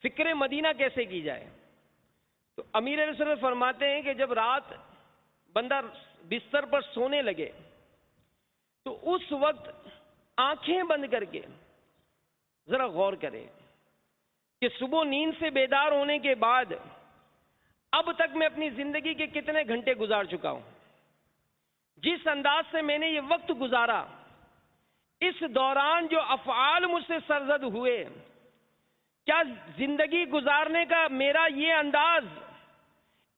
فکر مدینہ کیسے کی جائے؟ تو امیر علیہ السلام فرماتے ہیں کہ جب رات بندہ بستر پر سونے لگے تو اس وقت آنکھیں بند کر کے ذرا غور کرے کہ صبح نیند سے بیدار ہونے کے بعد اب تک میں اپنی زندگی کے کتنے گھنٹے گزار چکا ہوں، جس انداز سے میں نے یہ وقت گزارا، اس دوران جو افعال مجھ سے سرزد ہوئے، کیا زندگی گزارنے کا میرا یہ انداز،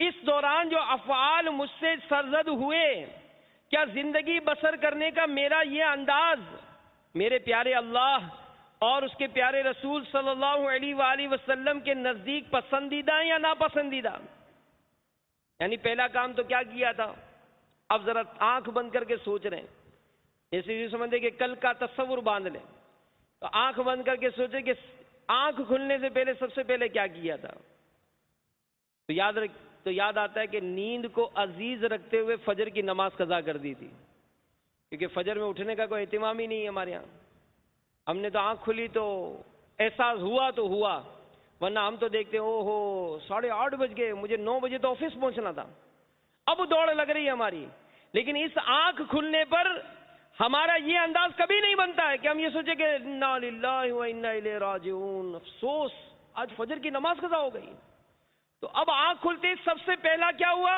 اس دوران جو افعال مجھ سے سرزد ہوئے، کیا زندگی بسر کرنے کا میرا یہ انداز میرے پیارے اللہ اور اس کے پیارے رسول صلی اللہ علیہ وآلہ وسلم کے نزدیک پسندیدہ یا ناپسندیدہ؟ یعنی پہلا کام تو کیا کیا تھا، اب ذرا آنکھ بند کر کے سوچ رہے ہیں، جیسے یہ سمجھے کہ کل کا تصور باندھ لیں، تو آنکھ بند کر کے سوچے کہ آنکھ کھلنے سے پہلے سب سے پہلے کیا کیا تھا؟ تو یاد آتا ہے کہ نیند کو عزیز رکھتے ہوئے فجر کی نماز قضا کر دی تھی، کیونکہ فجر میں اٹھنے کا کوئی اہتمام ہی نہیں ہے ہمارے یہاں۔ ہم نے تو آنکھ کھلی تو احساس ہوا تو ہوا، ورنہ ہم تو دیکھتے ہیں او ہو 8:30 بج گئے، مجھے 9 بجے تو آفس پہنچنا تھا، اب دوڑ لگ رہی ہے ہماری۔ لیکن اس آنکھ کھلنے پر ہمارا یہ انداز کبھی نہیں بنتا ہے کہ ہم یہ سوچیں کہ انا للہ و انا الیہ راجعون، افسوس آج فجر کی نماز قضا ہو گئی۔ تو اب آنکھ کھلتے سب سے پہلا کیا ہوا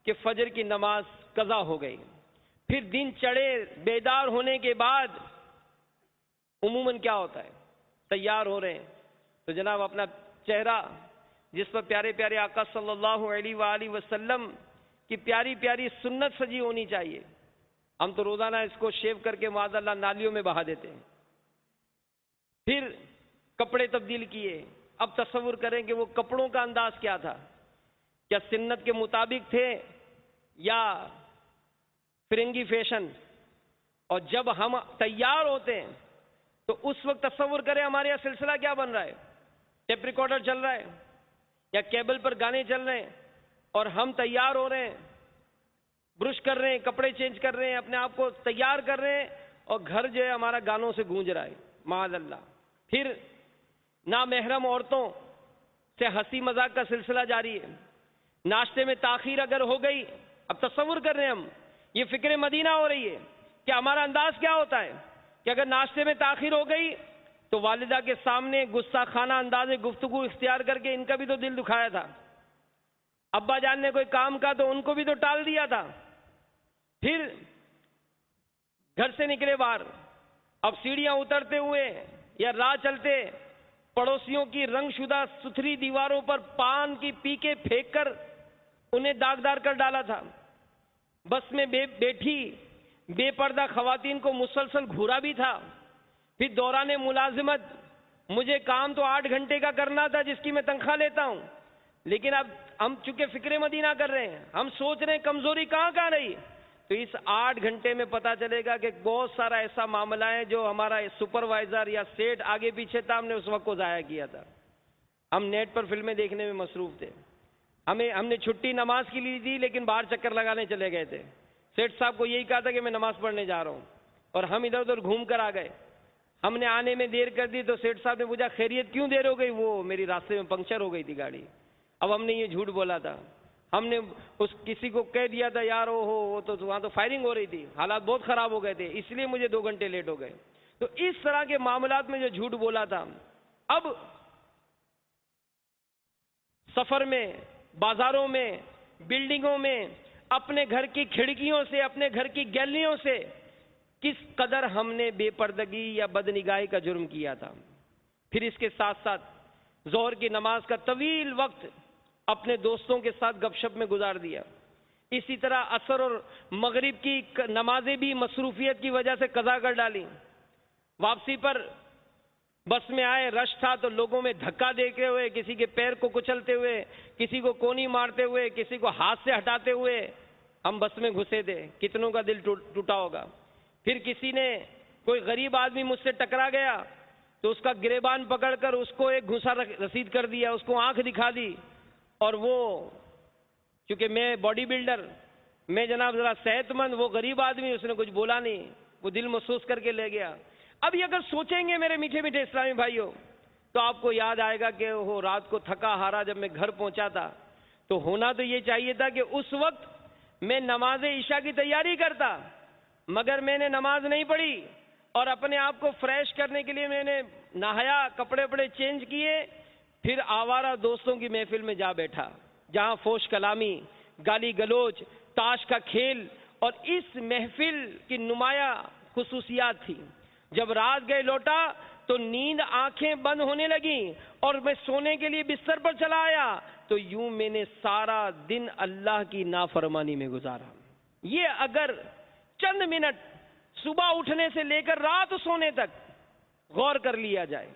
کہ فجر کی نماز قضا ہو گئی۔ پھر دن چڑھے، بیدار ہونے کے بعد عموماً کیا ہوتا ہے، تیار ہو رہے ہیں تو جناب اپنا چہرہ جس پر پیارے پیارے آقا صلی اللہ علیہ وآلہ وسلم کی پیاری پیاری سنت سجی ہونی چاہیے، ہم تو روزانہ اس کو شیو کر کے معاذ اللہ نالیوں میں بہا دیتے ہیں۔ پھر کپڑے تبدیل کیے، اب تصور کریں کہ وہ کپڑوں کا انداز کیا تھا، کیا سنت کے مطابق تھے یا فرنگی فیشن؟ اور جب ہم تیار ہوتے ہیں تو اس وقت تصور کریں ہمارے یہاں سلسلہ کیا بن رہا ہے، ٹیپ ریکارڈر چل رہا ہے یا کیبل پر گانے چل رہے ہیں، اور ہم تیار ہو رہے ہیں، برش کر رہے ہیں، کپڑے چینج کر رہے ہیں، اپنے آپ کو تیار کر رہے ہیں، اور گھر جو ہے ہمارا گانوں سے گونج رہا ہے معاذ اللہ۔ پھر نامحرم عورتوں سے ہنسی مذاق کا سلسلہ جاری ہے، ناشتے میں تاخیر اگر ہو گئی، اب تصور کر رہے ہیں ہم، یہ فکر مدینہ ہو رہی ہے کہ ہمارا انداز کیا ہوتا ہے کہ اگر ناشتے میں تاخیر ہو گئی تو والدہ کے سامنے گستاخانہ انداز گفتگو اختیار کر کے ان کا بھی تو دل دکھایا تھا، ابا جان نے کوئی کام کا تو ان کو بھی تو ٹال دیا تھا۔ پھر گھر سے نکلے باہر، اب سیڑھیاں اترتے ہوئے یا راہ چلتے پڑوسیوں کی رنگ شدہ ستھری دیواروں پر پان کی پیکیں پھینک کر انہیں داغدار کر ڈالا تھا، بس میں بیٹھی بے پردہ خواتین کو مسلسل گھورا بھی تھا۔ پھر دوران ملازمت مجھے کام تو 8 گھنٹے کا کرنا تھا جس کی میں تنخواہ لیتا ہوں، لیکن اب ہم چونکہ فکر مدینہ کر رہے ہیں، ہم سوچ رہے ہیں کمزوری کہاں رہی، تو اس 8 گھنٹے میں پتا چلے گا کہ بہت سارا ایسا معاملہ ہے جو ہمارا سپروائزر یا سیٹ آگے پیچھے تھا، ہم نے اس وقت کو ضائع کیا تھا۔ ہم نیٹ پر فلمیں دیکھنے میں مصروف تھے، ہم نے چھٹی نماز کی لی تھی لیکن باہر چکر لگانے چلے گئے تھے، سیٹ صاحب کو یہی کہا تھا کہ میں نماز پڑھنے جا رہا ہوں، اور ہم ادھر ادھر گھوم کر آ گئے۔ ہم نے آنے میں دیر کر دی تو سیٹ صاحب نے پوچھا خیریت کیوں دیر ہو گئی؟ وہ میری راستے میں پنکچر ہو گئی تھی گاڑی۔ اب ہم نے یہ جھوٹ بولا تھا، ہم نے کسی کو کہہ دیا تھا یار وہ تو وہاں تو فائرنگ ہو رہی تھی، حالات بہت خراب ہو گئے تھے، اس لیے مجھے 2 گھنٹے لیٹ ہو گئے۔ تو اس طرح کے معاملات میں جو جھوٹ بولا تھا، اب سفر میں، بازاروں میں، بلڈنگوں میں، اپنے گھر کی کھڑکیوں سے، اپنے گھر کی گیلریوں سے کس قدر ہم نے بے پردگی یا بدنگاہی کا جرم کیا تھا۔ پھر اس کے ساتھ ساتھ ظہر کی نماز کا طویل وقت اپنے دوستوں کے ساتھ گپ شپ میں گزار دیا۔ اسی طرح عصر اور مغرب کی نمازیں بھی مصروفیت کی وجہ سے قضا کر ڈالی۔ واپسی پر بس میں آئے، رش تھا تو لوگوں میں دھکا دیتے ہوئے، کسی کے پیر کو کچلتے ہوئے، کسی کو کونی مارتے ہوئے، کسی کو ہاتھ سے ہٹاتے ہوئے ہم بس میں گھسے تھے، کتنوں کا دل ٹوٹا ہوگا۔ پھر کسی نے، کوئی غریب آدمی مجھ سے ٹکرا گیا تو اس کا گریبان پکڑ کر اس کو ایک گھوسا رسید کر دیا، اس کو آنکھ دکھا دی، اور وہ چونکہ میں باڈی بلڈر، میں جناب ذرا صحت مند، وہ غریب آدمی اس نے کچھ بولا نہیں، وہ دل محسوس کر کے لے گیا۔ اب یہ اگر سوچیں گے میرے میٹھے میٹھے اسلامی بھائیوں تو آپ کو یاد آئے گا کہ وہ رات کو تھکا ہارا جب میں گھر پہنچا تھا تو ہونا تو یہ چاہیے تھا کہ اس وقت میں نماز عشاء کی تیاری کرتا، مگر میں نے نماز نہیں پڑھی اور اپنے آپ کو فریش کرنے کے لیے میں نے نہایا، کپڑے وپڑے چینج کیے، پھر آوارہ دوستوں کی محفل میں جا بیٹھا جہاں فوش کلامی، گالی گلوچ، تاش کا کھیل، اور اس محفل کی نمایاں خصوصیات تھی۔ جب رات گئے لوٹا تو نیند آنکھیں بند ہونے لگیں اور میں سونے کے لیے بستر پر چلا آیا تو یوں میں نے سارا دن اللہ کی نافرمانی میں گزارا۔ یہ اگر چند منٹ صبح اٹھنے سے لے کر رات سونے تک غور کر لیا جائے،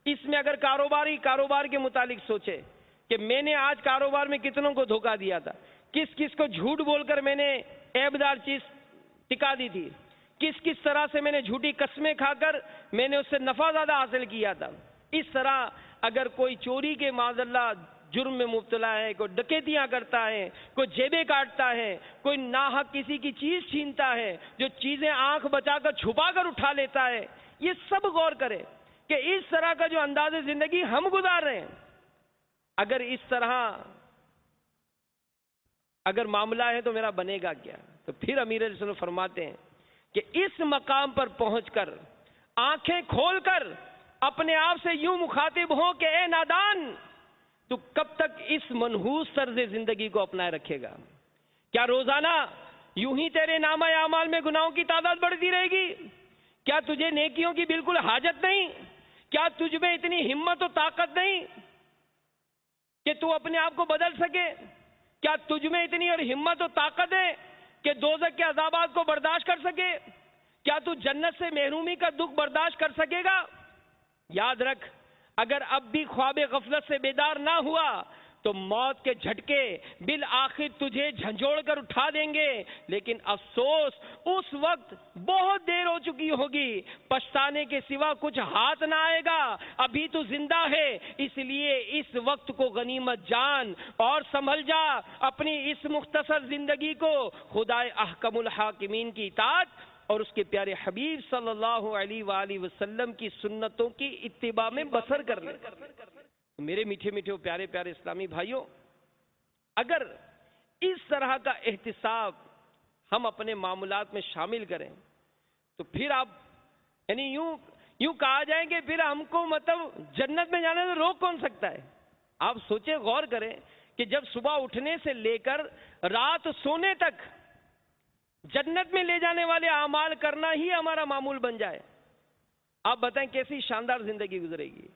اس میں اگر کاروبار کے متعلق سوچے کہ میں نے آج کاروبار میں کتنوں کو دھوکہ دیا تھا، کس کس کو جھوٹ بول کر میں نے عیبدار چیز ٹکا دی تھی، کس طرح سے میں نے جھوٹی قسمیں کھا کر میں نے اس سے نفع زیادہ حاصل کیا تھا۔ اس طرح اگر کوئی چوری کے معاذ اللہ جرم میں مبتلا ہے، کوئی ڈکیتیاں کرتا ہے، کوئی جیبیں کاٹتا ہے، کوئی ناحق کسی کی چیز چھینتا ہے، جو چیزیں آنکھ بچا کر چھپا کر اٹھا لیتا ہے، یہ سب غور کرے کہ اس طرح کا جو انداز زندگی ہم گزار رہے ہیں، اگر اس طرح اگر معاملہ ہے تو میرا بنے گا کیا؟ تو پھر امیر علیہ السلام فرماتے ہیں کہ اس مقام پر پہنچ کر آنکھیں کھول کر اپنے آپ سے یوں مخاطب ہو کہ اے نادان، تو کب تک اس منحوس طرز زندگی کو اپنائے رکھے گا؟ کیا روزانہ یوں ہی تیرے نامہ اعمال میں گناہوں کی تعداد بڑھتی رہے گی؟ کیا تجھے نیکیوں کی بالکل حاجت نہیں؟ کیا تجھ میں اتنی ہمت و طاقت نہیں کہ تو اپنے آپ کو بدل سکے؟ کیا تجھ میں اتنی اور ہمت و طاقت ہے کہ دوزخ کے عذابات کو برداشت کر سکے؟ کیا تو جنت سے محرومی کا دکھ برداشت کر سکے گا؟ یاد رکھ، اگر اب بھی خواب غفلت سے بیدار نہ ہوا تو موت کے جھٹکے بالآخر تجھے جھنجھوڑ کر اٹھا دیں گے، لیکن افسوس اس وقت بہت دیر ہو چکی ہوگی، پچھتانے کے سوا کچھ ہاتھ نہ آئے گا۔ ابھی تو زندہ ہے، اس لیے اس وقت کو غنیمت جان اور سنبھل جا، اپنی اس مختصر زندگی کو خدائے احکم الحاکمین کی اطاعت اور اس کے پیارے حبیب صلی اللہ علیہ وآلہ وسلم کی سنتوں کی اتباع میں بسر کر لے۔ میرے میٹھے میٹھے پیارے پیارے اسلامی بھائیوں، اگر اس طرح کا احتساب ہم اپنے معاملات میں شامل کریں تو پھر آپ یعنی یوں کہا جائے کہ پھر ہم کو مطلب جنت میں جانے سے روک کون سکتا ہے؟ آپ سوچیں، غور کریں کہ جب صبح اٹھنے سے لے کر رات سونے تک جنت میں لے جانے والے اعمال کرنا ہی ہمارا معمول بن جائے، آپ بتائیں کیسی شاندار زندگی گزرے گی؟